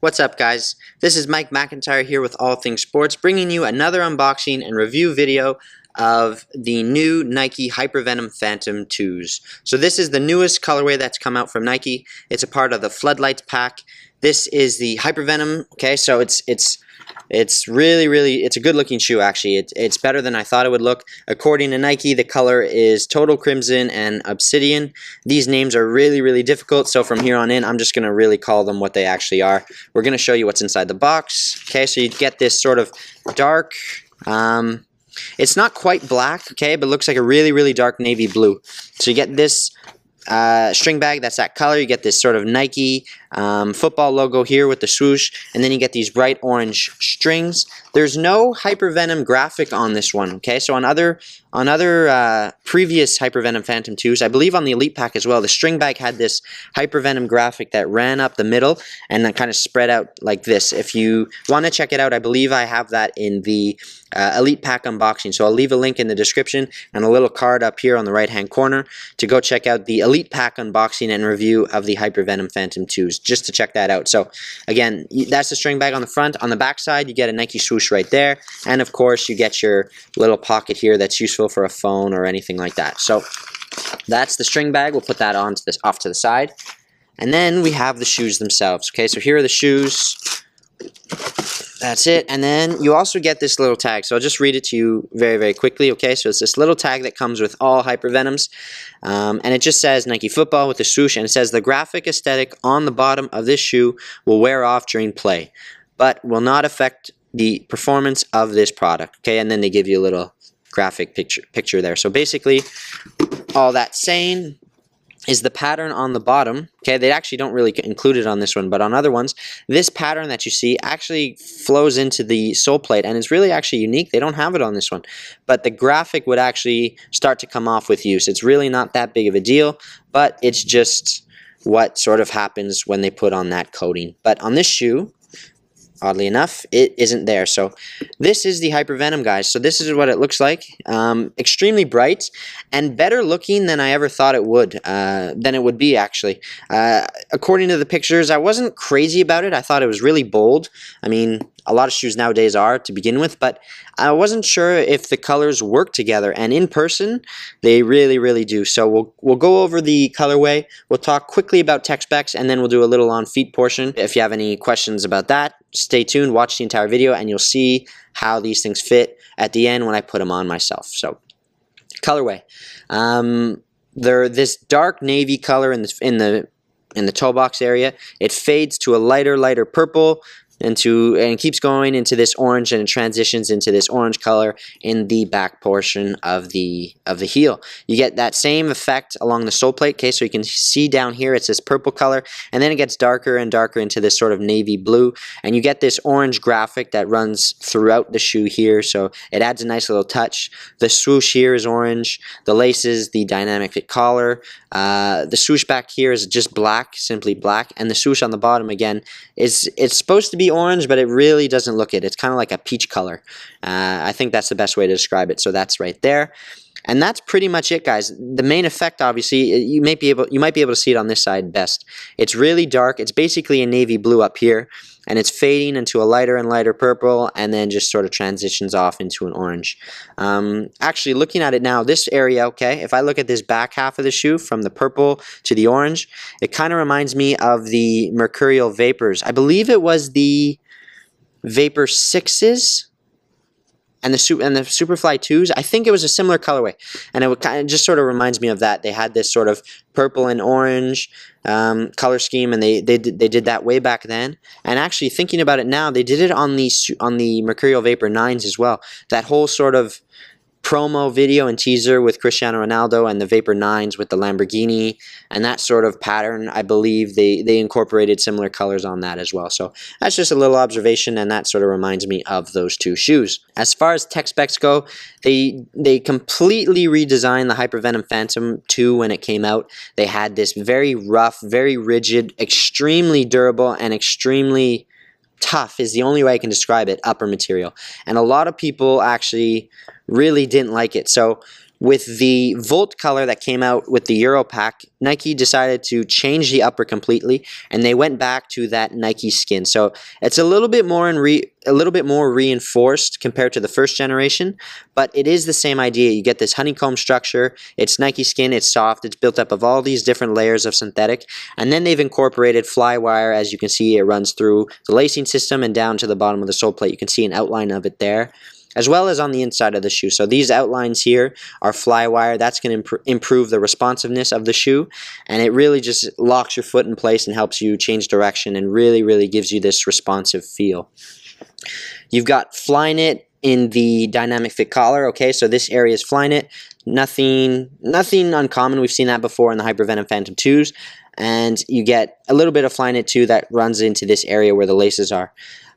What's up, guys? This is Mike McIntyre here with All Things Sports, bringing you another unboxing and review video of the new Nike Hypervenom Phantom 2s. So this is the newest colorway that's come out from Nike. It's a part of the Floodlights Pack. This is the Hypervenom. Okay, so it's really a good looking shoe. Actually, it's better than I thought it would look. According to Nike, the color is Total Crimson and Obsidian. These names are really difficult, so from here on in I'm just gonna really call them what they actually are. We're gonna show you what's inside the box. Okay, so you get this sort of dark, it's not quite black, okay, but looks like a really dark navy blue. So you get this string bag that's that color. You get this sort of Nike football logo here with the swoosh, and then you get these bright orange strings. There's no Hypervenom graphic on this one, okay? So on other previous Hypervenom Phantom 2s, I believe on the Elite Pack as well, the string bag had this Hypervenom graphic that ran up the middle and then kind of spread out like this. If you want to check it out, I believe I have that in the Elite Pack unboxing. So I'll leave a link in the description and a little card up here on the right hand corner to go check out the Elite Pack unboxing and review of the Hypervenom Phantom 2s, just to check that out. So again, that's the string bag on the front. On the back side, you get a Nike swoosh right there, and of course you get your little pocket here that's useful for a phone or anything like that. So that's the string bag. We'll put that off to the side, and then we have the shoes themselves. Okay, so here are the shoes. That's it. And then you also get this little tag. So I'll just read it to you very quickly. Okay, so it's this little tag that comes with all Hypervenoms, and it just says Nike Football with the swoosh, and it says the graphic aesthetic on the bottom of this shoe will wear off during play, but will not affect the performance of this product. Okay, and then they give you a little graphic picture there. So basically, all that's saying is the pattern on the bottom. Okay, they actually don't really include it on this one, but on other ones, this pattern that you see actually flows into the sole plate, and it's really actually unique. They don't have it on this one, but the graphic would actually start to come off with use. It's really not that big of a deal, but it's just what sort of happens when they put on that coating. But on this shoe, oddly enough, it isn't there. So this is the Hypervenom, guys. So this is what it looks like. Extremely bright and better looking than I ever thought it would, be actually. According to the pictures, I wasn't crazy about it. I thought it was really bold. I mean, a lot of shoes nowadays are to begin with, but I wasn't sure if the colors work together, and in person they really do. So we'll go over the colorway, we'll talk quickly about tech specs, and then we'll do a little on feet portion. If you have any questions about that, stay tuned, watch the entire video, and you'll see how these things fit at the end when I put them on myself. So colorway, they're this dark navy color in the toe box area. It fades to a lighter purple, and keeps going into this orange, and it transitions into this orange color in the back portion of the heel. You get that same effect along the sole plate. Okay, so you can see down here it's this purple color, and then it gets darker and darker into this sort of navy blue, and you get this orange graphic that runs throughout the shoe here, so it adds a nice little touch. The swoosh here is orange, the laces, the dynamic fit collar, the swoosh back here is just black, simply black, and the swoosh on the bottom again it's supposed to be orange, but it really doesn't look it. It's kind of like a peach color. I think that's the best way to describe it. So that's right there, and that's pretty much it, guys. The main effect, obviously, you might be able to see it on this side best. It's really dark. It's basically a navy blue up here, and it's fading into a lighter and lighter purple, and then just sort of transitions off into an orange. Actually, looking at it now, this area, okay, if I look at this back half of the shoe from the purple to the orange, it kind of reminds me of the Mercurial Vapors. I believe it was the Vapor 6s and the Superfly 2s. I think it was a similar colorway, and it kind of just sort of reminds me of that. They had this sort of purple and orange color scheme, and they did that way back then. And actually, thinking about it now, they did it on the Mercurial Vapor 9s as well. That whole sort of promo video and teaser with Cristiano Ronaldo and the Vapor 9s with the Lamborghini and that sort of pattern, I believe they incorporated similar colors on that as well. So that's just a little observation, and that sort of reminds me of those two shoes. As far as tech specs go, they completely redesigned the Hypervenom Phantom 2 when it came out. They had this very rough, very rigid, extremely durable, and extremely tough is the only way I can describe it, upper material. And a lot of people actually really didn't like it. So With the Volt color that came out with the Euro pack, Nike decided to change the upper completely, and they went back to that Nike skin. So it's a little bit more reinforced compared to the first generation, but it is the same idea. You get this honeycomb structure. It's Nike skin. It's soft. It's built up of all these different layers of synthetic, and then they've incorporated fly wire. As you can see, it runs through the lacing system and down to the bottom of the sole plate. You can see an outline of it there, as well as on the inside of the shoe. So these outlines here are fly wire. That's going to improve the responsiveness of the shoe, and it really just locks your foot in place and helps you change direction and really gives you this responsive feel. You've got Flyknit in the dynamic fit collar. Okay, so this area is Flyknit. Nothing uncommon. We've seen that before in the Hypervenom Phantom 2s, and you get a little bit of Flyknit too that runs into this area where the laces are.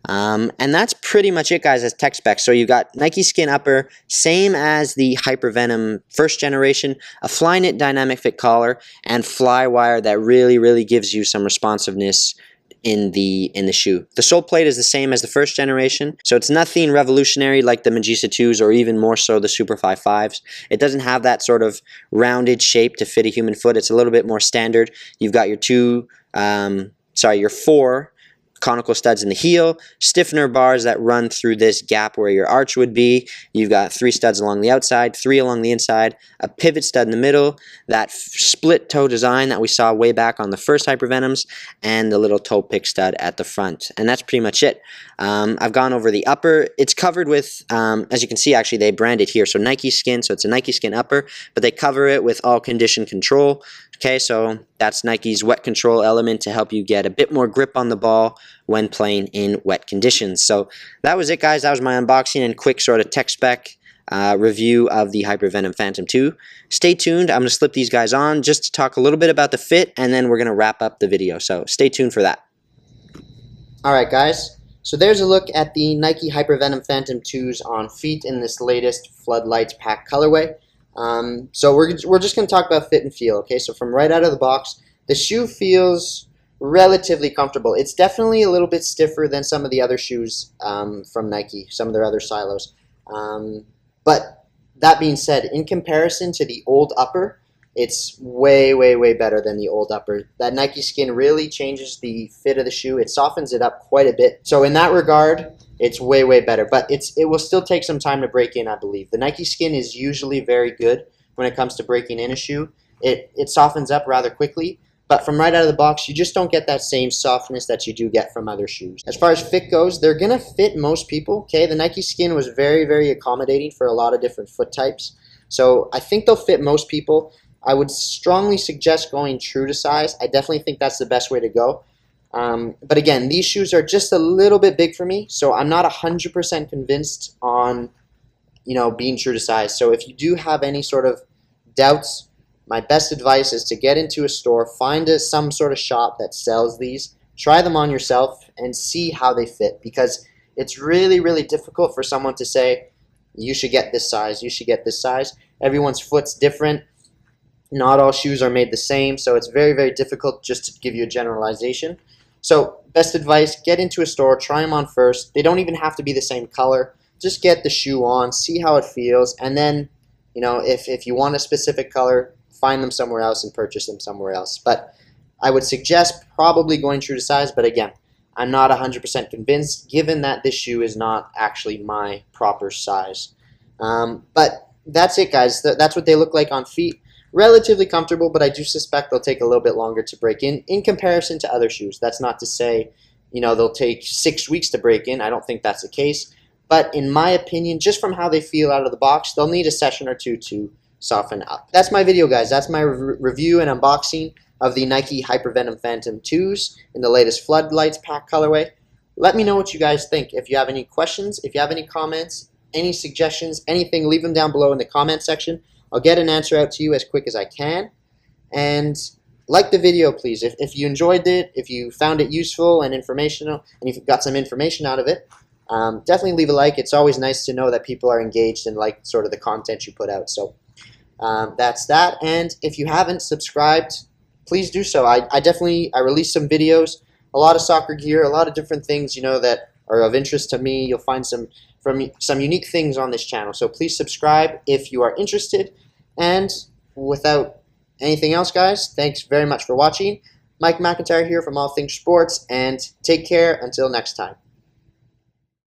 And that's pretty much it, guys, as tech specs. So you've got Nike skin upper, same as the Hypervenom first generation, a Flyknit dynamic fit collar, and fly wire that really gives you some responsiveness in the shoe. The sole plate is the same as the first generation, so it's nothing revolutionary like the Magista 2s or even more so the Superfly 5s. It doesn't have that sort of rounded shape to fit a human foot. It's a little bit more standard. You've got your four conical studs in the heel, stiffener bars that run through this gap where your arch would be. You've got 3 studs along the outside, 3 along the inside, a pivot stud in the middle, that split toe design that we saw way back on the first Hypervenoms, and the little toe pick stud at the front. And that's pretty much it. I've gone over the upper. It's covered with, as you can see, actually they brand it here, so Nike skin, so it's a Nike skin upper, but they cover it with all condition control. Okay, so that's Nike's wet control element to help you get a bit more grip on the ball when playing in wet conditions. So that was it, guys. That was my unboxing and quick sort of tech spec review of the Hypervenom Phantom 2. Stay tuned. I'm going to slip these guys on just to talk a little bit about the fit, and then we're going to wrap up the video. So stay tuned for that. Alright, guys. So there's a look at the Nike Hypervenom Phantom 2s on feet in this latest Floodlights Pack colorway. So we're just going to talk about fit and feel, okay? So from right out of the box, the shoe feels relatively comfortable. It's definitely a little bit stiffer than some of the other shoes from Nike, some of their other silos. But that being said, in comparison to the old upper, it's way better than the old upper. That Nike skin really changes the fit of the shoe. It softens it up quite a bit. So in that regard, it's way better. But it will still take some time to break in, I believe. The Nike skin is usually very good when it comes to breaking in a shoe. It softens up rather quickly. But from right out of the box, you just don't get that same softness that you do get from other shoes. As far as fit goes, they're going to fit most people. Okay, the Nike skin was very accommodating for a lot of different foot types. So I think they'll fit most people. I would strongly suggest going true to size. I definitely think that's the best way to go. But again, these shoes are just a little bit big for me, so I'm not 100% convinced on, being true to size. So if you do have any sort of doubts, my best advice is to get into a store, find some sort of shop that sells these, try them on yourself, and see how they fit, because it's really difficult for someone to say, you should get this size, you should get this size. Everyone's foot's different. Not all shoes are made the same, so it's very difficult just to give you a generalization. So best advice, get into a store, try them on first. They don't even have to be the same color. Just get the shoe on, see how it feels, and then, if you want a specific color, find them somewhere else and purchase them somewhere else. But I would suggest probably going true to size, but again, I'm not 100% convinced, given that this shoe is not actually my proper size. But that's it, guys. That's what they look like on feet. Relatively comfortable, but I do suspect they'll take a little bit longer to break in comparison to other shoes. That's not to say, they'll take 6 weeks to break in. I don't think that's the case. But in my opinion, just from how they feel out of the box, they'll need a session or two to soften up. That's my video, guys. That's my review and unboxing of the Nike Hypervenom Phantom 2s in the latest Floodlights Pack colorway. Let me know what you guys think. If you have any questions, if you have any comments, any suggestions, anything, leave them down below in the comment section. I'll get an answer out to you as quick as I can. And like the video, please. If you enjoyed it, if you found it useful and informational, and if you got some information out of it, definitely leave a like. It's always nice to know that people are engaged and like sort of the content you put out. So that's that. And if you haven't subscribed, please do so. I release some videos, a lot of soccer gear, a lot of different things, that are of interest to me. You'll find some unique things on this channel. So please subscribe if you are interested. And without anything else, guys, thanks very much for watching. Mike McIntyre here from All Things Sports, and take care until next time.